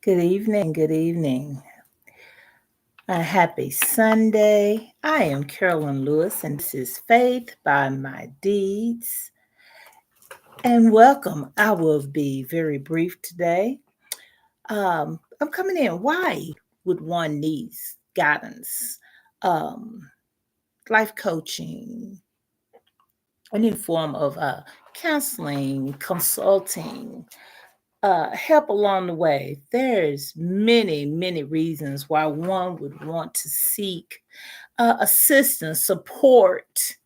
Good evening. Good evening. A happy Sunday. I am Carolyn Lewis, and this is Faith by My Deeds. And welcome. I will be very brief today. I'm coming in. Why would one need guidance, um, life coaching, any form of counseling, consulting, help along the way? There's many reasons why one would want to seek assistance, support,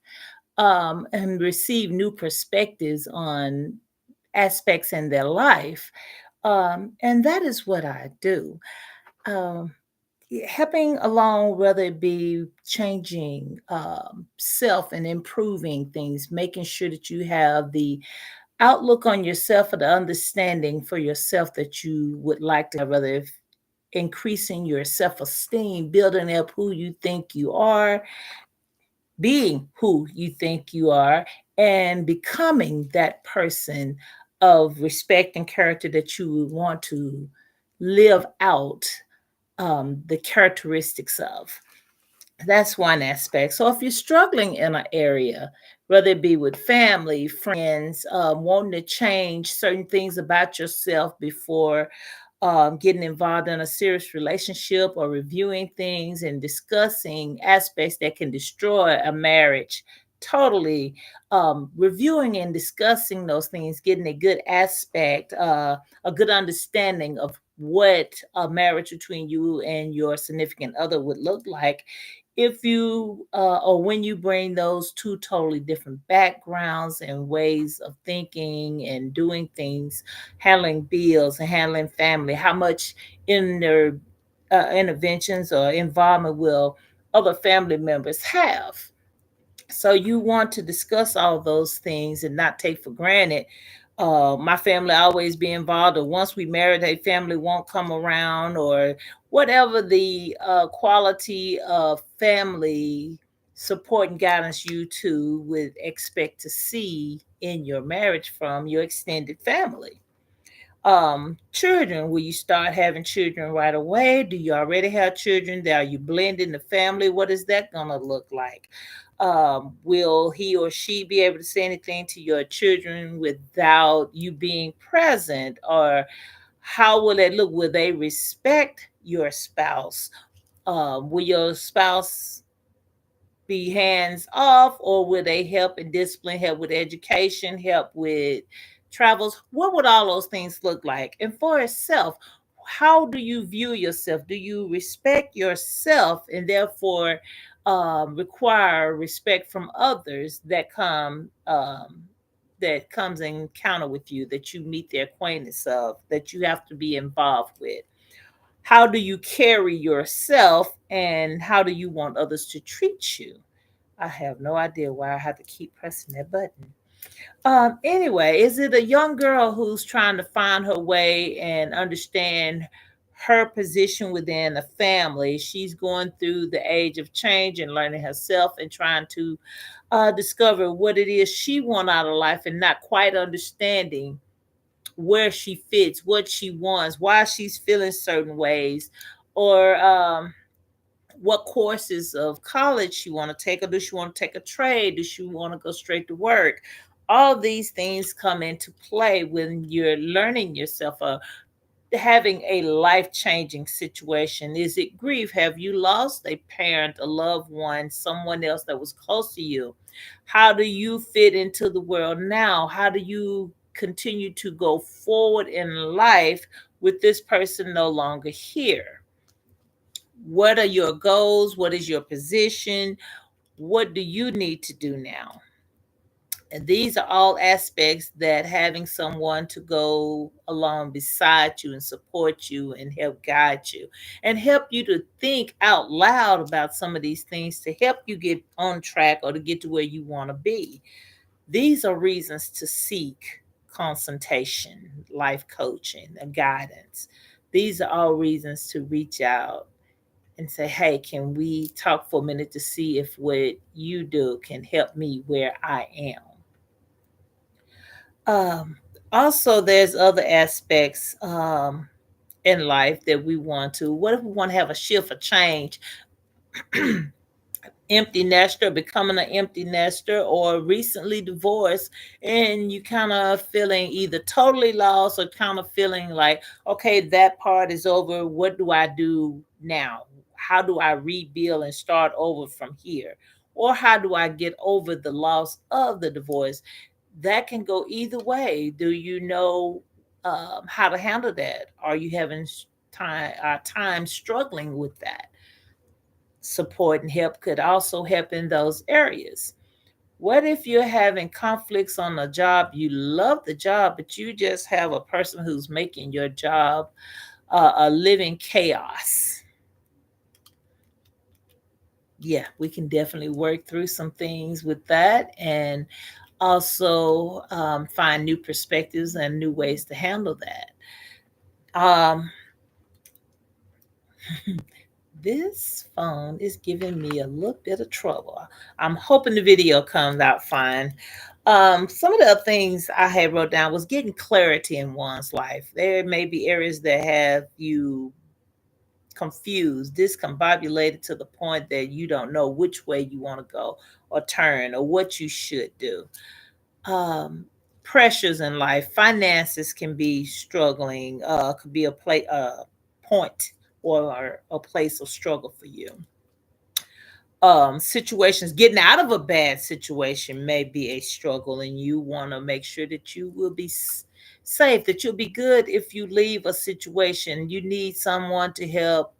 and receive new perspectives on aspects in their life. And that is what I do. Um, Helping along, whether it be changing self and improving things, making sure that you have the outlook on yourself or the understanding for yourself that you would like to have, whether if increasing your self esteem, building up who you think you are, being who you think you are, and becoming that person of respect and character that you would want to live out the characteristics of. That's one aspect. So if you're struggling in an area, whether it be with family, friends, wanting to change certain things about yourself before getting involved in a serious relationship, or reviewing things and discussing aspects that can destroy a marriage, totally reviewing and discussing those things, getting a good aspect, a good understanding of what a marriage between you and your significant other would look like if you or when you bring those two totally different backgrounds and ways of thinking and doing things, handling bills and handling family, how much in their interventions or involvement will other family members have. So you want to discuss all those things and not take for granted. My family always be involved, or once we married, a family won't come around, or whatever the quality of family support and guidance you two would expect to see in your marriage from your extended family. Children, will you start having children right away? Do you already have children? Are you blending the family? What is that going to look like? Will he or she be able to say anything to your children without you being present? Or how will it look? Will they respect your spouse? Will your spouse be hands off, or will they help in discipline, help with education, help with travels? What would all those things look like? And for itself, how do you view yourself? Do you respect yourself and therefore require respect from others that comes in encounter with you, that you meet the acquaintance of, that you have to be involved with? How do you carry yourself, and how do you want others to treat you? I have no idea why I have to keep pressing that button. Anyway, is it a young girl who's trying to find her way and understand her position within a family? She's going through the age of change and learning herself and trying to discover what it is she wants out of life, and not quite understanding where she fits, what she wants, why she's feeling certain ways, or what courses of college she want to take, or does she want to take a trade, does she want to go straight to work? All these things come into play when you're learning yourself, having a life-changing situation. Is it grief? Have you lost a parent, a loved one, someone else that was close to you? How do you fit into the world now? How do you continue to go forward in life with this person no longer here? What are your goals? What is your position? What do you need to do now? And these are all aspects that having someone to go along beside you and support you and help guide you and help you to think out loud about some of these things to help you get on track or to get to where you want to be. These are reasons to seek consultation, life coaching, and guidance. These are all reasons to reach out and say, hey, can we talk for a minute to see if what you do can help me where I am? Also, there's other aspects. in life that we want to? What if we want to have a shift, a change? Empty nester, becoming an empty nester, or recently divorced, and you kind of feeling either totally lost or kind of feeling like, okay, that part is over. What do I do now? How do I rebuild and start over from here? Or how do I get over the loss of the divorce? That can go either way. Do you know how to handle that? Are you having time struggling with that? Support and help could also help in those areas. What if you're having conflicts on a job? You love the job, but you just have a person who's making your job a living chaos. Yeah, we can definitely work through some things with that, and also find new perspectives and new ways to handle that. Um, this phone is giving me a little bit of trouble. I'm hoping the video comes out fine. Some of the other things I had wrote down was getting clarity in one's life. There may be areas that have you confused, discombobulated to the point that you don't know which way you want to go or turn or what you should do. Um, Pressures in life, finances can be struggling, could be point or a place of struggle for you. Situations, getting out of a bad situation may be a struggle, and you want to make sure that you will be safe, that you'll be good if you leave a situation. You need someone to help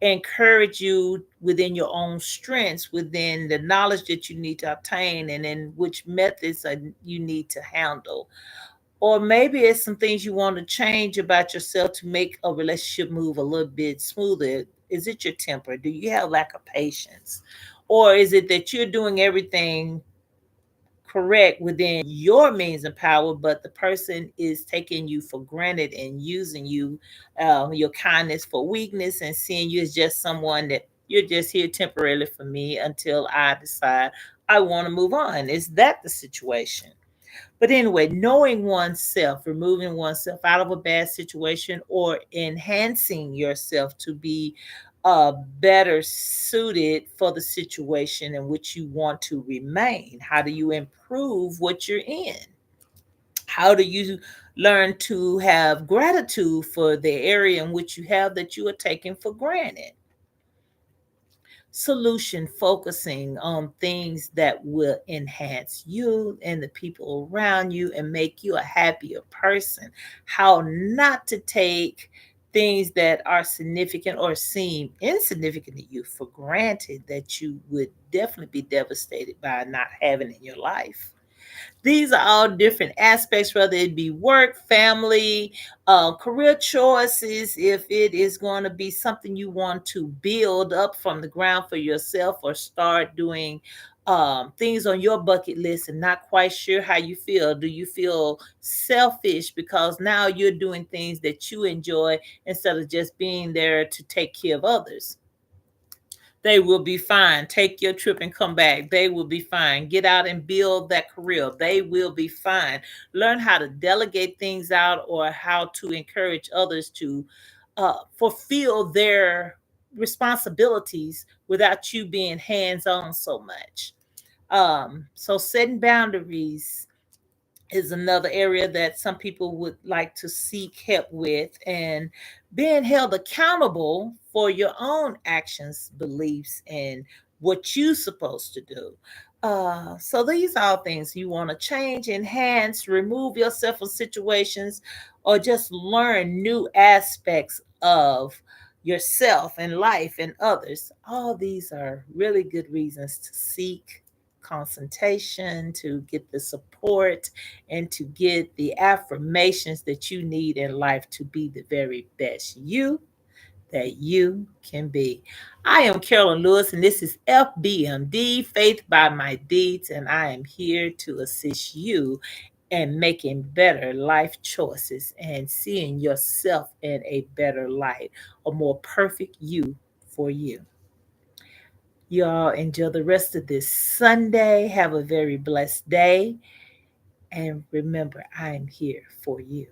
encourage you within your own strengths, within the knowledge that you need to obtain, and in which methods you need to handle. Or maybe it's some things you want to change about yourself to make a relationship move a little bit smoother. Is it your temper? Do you have lack of patience? Or is it that you're doing everything correct within your means and power, but the person is taking you for granted and using you, your kindness for weakness, and seeing you as just someone that you're just here temporarily for me until I decide I want to move on? Is that the situation? But anyway, knowing oneself, removing oneself out of a bad situation, or enhancing yourself to be better suited for the situation in which you want to remain. How do you improve what you're in? How do you learn to have gratitude for the area in which you have that you are taking for granted? Solution focusing on things that will enhance you and the people around you and make you a happier person. How not to take things that are significant or seem insignificant to you for granted, that you would definitely be devastated by not having in your life. These are all different aspects, whether it be work, family, career choices. If it is going to be something you want to build up from the ground for yourself, or start doing things on your bucket list and not quite sure how you feel. Do you feel selfish because now you're doing things that you enjoy instead of just being there to take care of others? They will be fine. Take your trip and come back. They will be fine. Get out and build that career. They will be fine. Learn how to delegate things out, or how to encourage others to fulfill their responsibilities without you being hands on so much. So, setting boundaries is another area that some people would like to seek help with, and being held accountable for your own actions, beliefs, and what you're supposed to do. So these are all things you want to change, enhance, remove yourself from situations, or just learn new aspects of yourself and life and others. All these are really good reasons to seek consultation, to get the support, and to get the affirmations that you need in life to be the very best you that you can be. I am Carolyn Lewis, and this is FBMD, Faith by My Deeds, and I am here to assist you in making better life choices and seeing yourself in a better light, a more perfect you for you. Y'all enjoy the rest of this Sunday. Have a very blessed day. And remember, I am here for you.